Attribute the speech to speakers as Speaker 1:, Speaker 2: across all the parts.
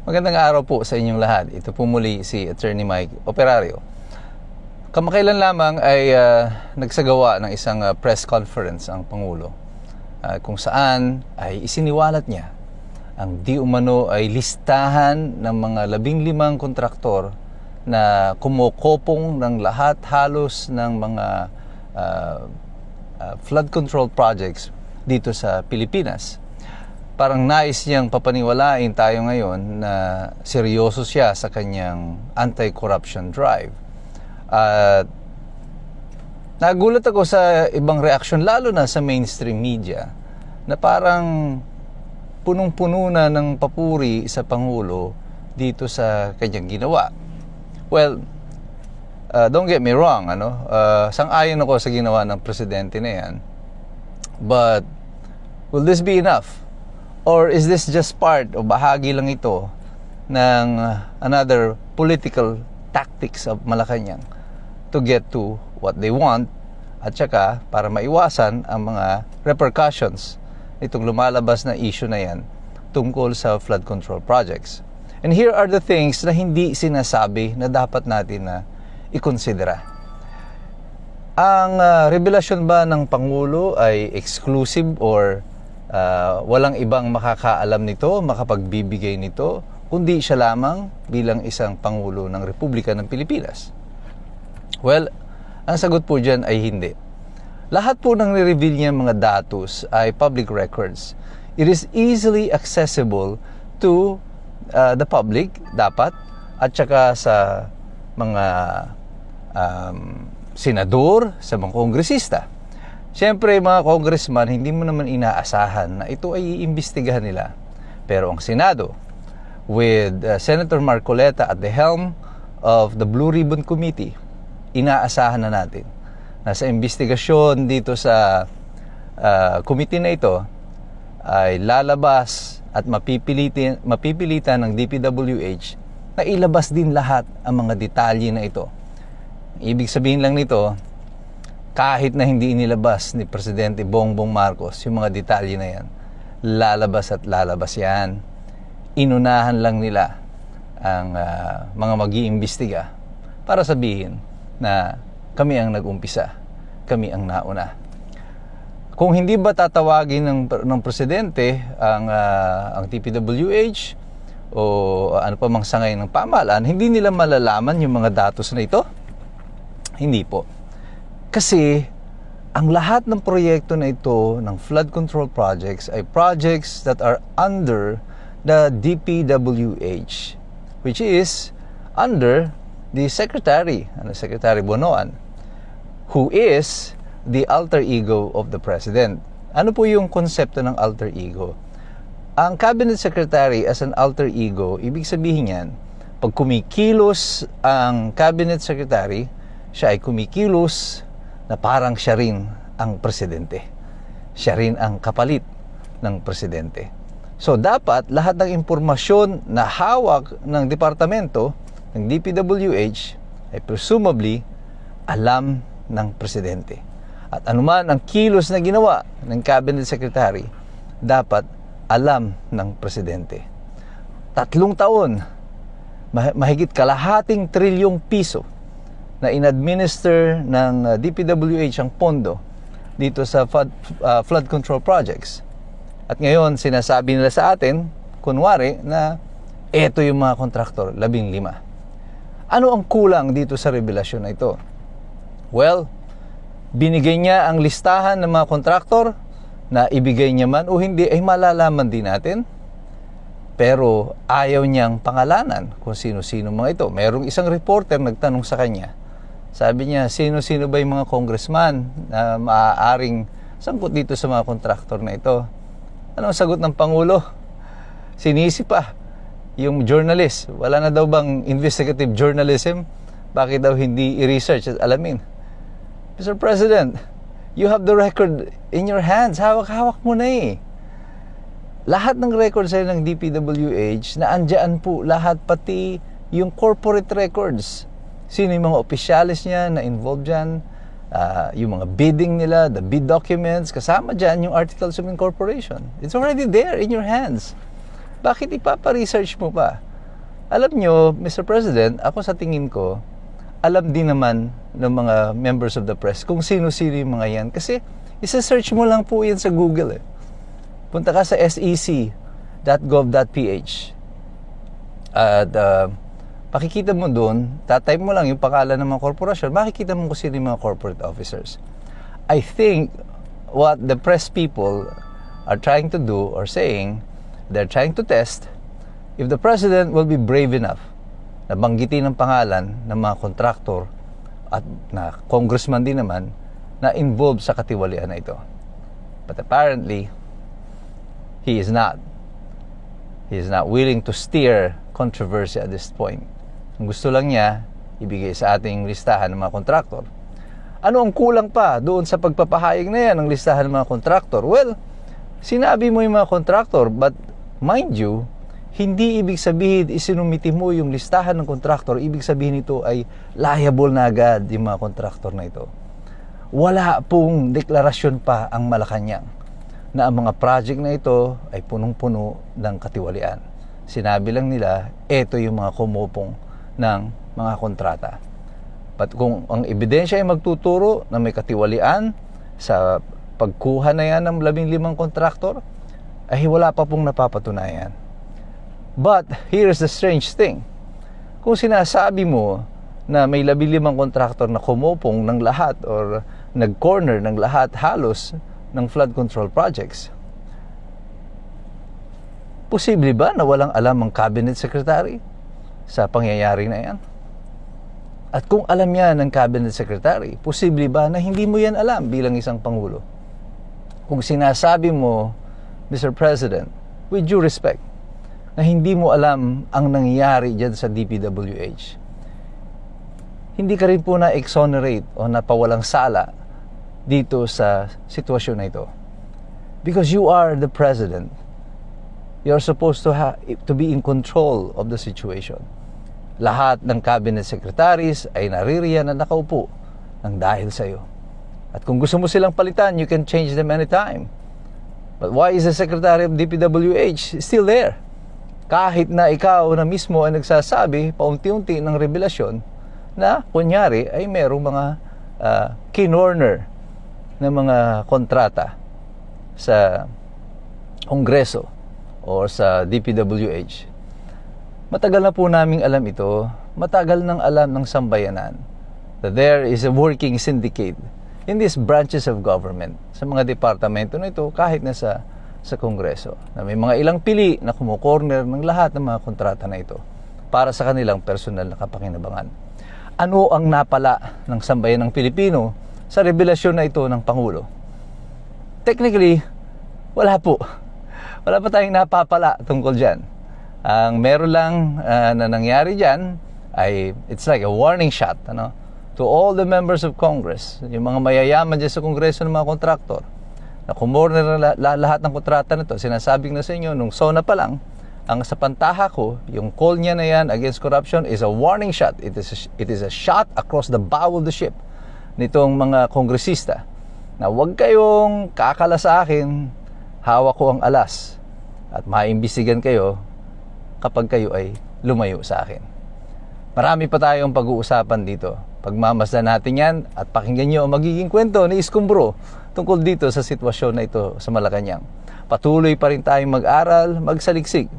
Speaker 1: Magandang araw po sa inyong lahat. Ito po muli si Attorney Mike Operario. Kamakailan lamang ay nagsagawa ng isang press conference ang Pangulo kung saan ay isiniwalat niya ang di umano ay listahan ng mga 15 kontraktor na kumokopong ng lahat halos ng mga flood control projects dito sa Pilipinas. Parang nais niyang papaniwalain tayo ngayon na seryoso siya sa kanyang anti-corruption drive. At nagulat ako sa ibang reaksyon, lalo na sa mainstream media, na parang punong-puno na ng papuri sa Pangulo dito sa kanyang ginawa. Well, don't get me wrong, sang-ayon ako sa ginawa ng presidente na yan. But will this be enough? Or is this just part o bahagi lang ito ng another political tactics of Malacanang to get to what they want at saka para maiwasan ang mga repercussions itong lumalabas na issue na yan tungkol sa flood control projects. And here are the things na hindi sinasabi na dapat natin na ikonsidera. Ang revelasyon ba ng Pangulo ay exclusive or walang ibang makakaalam nito, makapagbibigay nito, kundi siya lamang bilang isang Pangulo ng Republika ng Pilipinas? Well, ang sagot po dyan ay hindi. Lahat po ng ni-reveal niya mga datos ay public records. It is easily accessible to the public, dapat, at saka sa mga senador, sa mga kongresista. Siyempre, mga congressman, hindi mo naman inaasahan na ito ay iimbestigahan nila. Pero ang Senado, with Senator Marcoleta at the helm of the Blue Ribbon Committee, inaasahan na natin na sa investigasyon dito sa committee na ito ay lalabas at mapipilitan ng DPWH na ilabas din lahat ang mga detalye na ito. Ibig sabihin lang nito, kahit na hindi inilabas ni Presidente Bongbong Marcos yung mga detalye na yan, lalabas at lalabas yan. Inunahan lang nila ang mga mag-iimbestiga para sabihin na kami ang nag-umpisa, kami ang nauna. Kung hindi ba tatawagin ng Presidente ang TPWH o ano pa mang sangay ng pamahalaan, hindi nila malalaman yung mga datos na ito? Hindi po. Kasi ang lahat ng proyekto na ito ng flood control projects ay projects that are under the DPWH, which is under the Secretary Bonoan, who is the alter ego of the President. Ano po yung konsepto ng alter ego? Ang Cabinet Secretary as an alter ego, ibig sabihin yan, pag kumikilos ang Cabinet Secretary, siya ay kumikilos na parang siya rin ang presidente. Siya rin ang kapalit ng presidente. So dapat lahat ng impormasyon na hawak ng departamento ng DPWH ay presumably alam ng presidente. At anuman ang kilos na ginawa ng Cabinet Secretary, dapat alam ng presidente. 3 taon, mahigit kalahating trilyong piso na in-administer ng DPWH ang pondo dito sa flood control projects. At ngayon, sinasabi nila sa atin, kunwari, na eto yung mga kontraktor, 15. Ano ang kulang dito sa revelasyon na ito? Well, binigay niya ang listahan ng mga kontraktor na ibigay niya man o hindi ay malalaman din natin. Pero ayaw niyang pangalanan kung sino-sino mga ito. Merong isang reporter nagtanong sa kanya. Sabi niya, sino-sino ba yung mga congressman na maaaring sangkot dito sa mga kontraktor na ito? Ano ang sagot ng Pangulo? Sinisi pa yung journalist. Wala na daw bang investigative journalism? Bakit daw hindi i-research at alamin? Mr. President, you have the record in your hands. Hawak-hawak mo na eh. Lahat ng records sa'yo ng DPWH na andyan po lahat, pati yung corporate records. Sino yung mga opisyalis niya na involved dyan, yung mga bidding nila, the bid documents, kasama dyan yung articles of incorporation. It's already there in your hands. Bakit ipapa-research mo pa? Alam nyo, Mr. President, ako sa tingin ko, alam din naman ng mga members of the press kung sino-sino yung mga yan. Kasi isa-search mo lang po yan sa Google. Punta ka sa sec.gov.ph at pakikita mo doon, tatype mo lang yung pangalan ng mga korporasyon, makikita mo kung sino yung mga corporate officers. I think what the press people are trying to do or saying, they're trying to test if the president will be brave enough na banggitin ang pangalan ng mga kontraktor at na congressman din naman na involved sa katiwalian na ito. But apparently, he is not. He is not willing to steer controversy at this point. Ang gusto lang niya, ibigay sa ating listahan ng mga kontraktor. Ano ang kulang pa doon sa pagpapahayag na yan ng listahan ng mga kontraktor? Well, sinabi mo yung mga kontraktor, but mind you, hindi ibig sabihin isinumiti mo yung listahan ng kontraktor, ibig sabihin ito ay liable na agad yung mga kontraktor na ito. Wala pong deklarasyon pa ang Malacanang na ang mga project na ito ay punong-puno ng katiwalian. Sinabi lang nila, eto yung mga kumupong ng mga kontrata. But kung ang ebidensya ay magtuturo na may katiwalian sa pagkuha na yan ng 15 kontraktor, ay wala pa pong napapatunayan. But here's the strange thing. Kung sinasabi mo na may 15 kontraktor na kumupong ng lahat or nag-corner ng lahat halos ng flood control projects, posible ba na walang alam ang cabinet secretary sa pangyayari na yan? At kung alam yan ng cabinet secretary, posible ba na hindi mo yan alam bilang isang pangulo? Kung sinasabi mo, Mr. President, with due respect, na hindi mo alam ang nangyayari dyan sa DPWH, hindi ka rin po na-exonerate o napawalang sala dito sa sitwasyon na ito. Because you are the president. You're supposed to be in control of the situation. Lahat ng cabinet secretaries ay naririyan na nakaupo ng dahil sa iyo. At kung gusto mo silang palitan, you can change them anytime. But why is the Secretary of DPWH still there? Kahit na ikaw na mismo ay nagsasabi paunti-unti ng revelasyon na kunyari ay merong mga kinorner na mga kontrata sa Kongreso o sa DPWH. Matagal na po naming alam ito, matagal nang alam ng sambayanan that there is a working syndicate in these branches of government, sa mga departamento na ito, kahit na sa Kongreso, na may mga ilang pili na kumukorner ng lahat ng mga kontrata na ito para sa kanilang personal na kapakinabangan. Ano ang napala ng sambayan ng Pilipino sa revelasyon na ito ng Pangulo? Technically, wala po. Wala pa tayong napapala tungkol dyan. Ang meron lang na nangyari dyan ay it's like a warning shot to all the members of Congress, yung mga mayayaman dyan sa Kongreso ng mga kontraktor, na kumorner na lahat ng kontrata na ito. Sinasabing na sa inyo, nung SONA pa lang, ang sa pantaha ko, yung call niya na yan against corruption is a warning shot. It is a shot across the bow of the ship nitong mga kongresista na huwag kayong kakala sa akin, hawak ko ang alas at maimbisigan kayo kapag kayo ay lumayo sa akin. Marami pa tayong pag-uusapan dito. Pagmamasdan natin yan at pakinggan nyo ang magiging kwento ni Escombro tungkol dito sa sitwasyon na ito sa Malacanang. Patuloy pa rin tayong mag-aral, magsaliksik,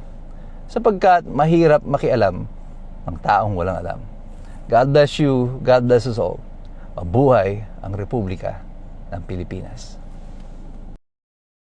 Speaker 1: sapagkat mahirap makialam ang taong walang alam. God bless you, God bless us all. Mabuhay ang Republika ng Pilipinas.